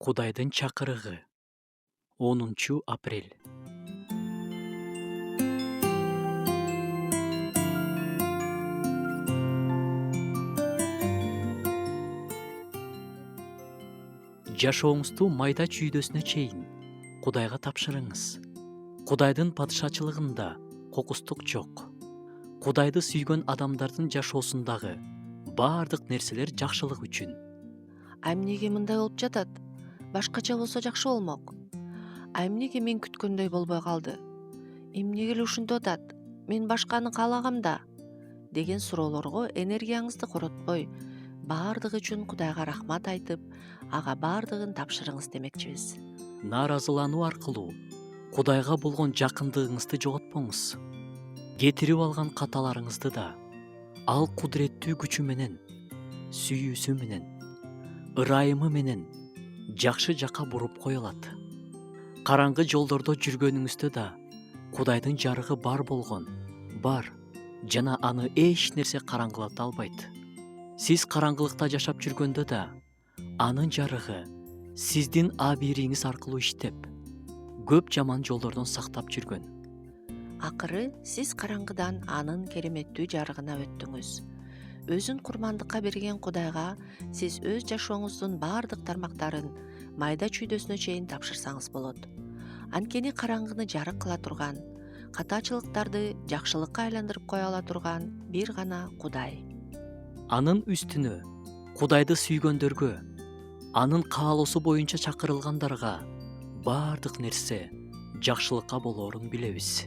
Кудайдын чакырыгы. 10 апрель. Жашооңузду майда чүйдөсүнө чейин Кудайга тапшырыңыз. Кудайдын падышачылыгында кокустук жок. Кудайды сүйгөн адамдардын жашоосундагы баардык нерселер жакшылык үчүн. А эмнеге мындай болуп жатат? Башкача болсо жакшы болмок. А эмнеге мен күткөндөй болбой калды? Эмнеге эле ушинтип атат? Мен башканы каалагам да деген суроолорго энергияңызды коротпой, баардыгы үчүн Кудайга рахмат айтып, ага баардыгын тапшырыңыз демекчибиз. Нааразылануу аркылуу Кудайга болгон жакындыгыңызды жоготпоңуз. Кетирип алган каталарыңызды да ал кудуреттүү күчү менен, сүйүүсү менен, ырайымы менен жакшы жака буруп кое алат. Караңгы жолдордо жүргөнүңүздө да Кудайдын жарыгы бар жана аны эч нерсе караңгылата албайт. Сиз караңгылыкта жашап жүргөндө да анын жарыгы сиздин абийириңиз аркылуу иштеп, көп жаман жолдордон сактап жүргөн. Акыры сиз караңгыдан анын кереметтүү жарыгына өттүңүз. Өзүн курмандыкка берген Кудайга сиз өз жашооңуздун баардык тармактарын майда чүйдөсүнө чейин тапшырсаңыз болот. Анткени караңгыны жарык кыла турган, катачылыктарды жакшылыкка айландырып кое ала турган бир гана Кудай. Анын үстүнө Кудайды сүйгөндөргө, анын каалоосу боюнча чакырылгандарга баардык нерсе жакшылыкка болоорун билебиз.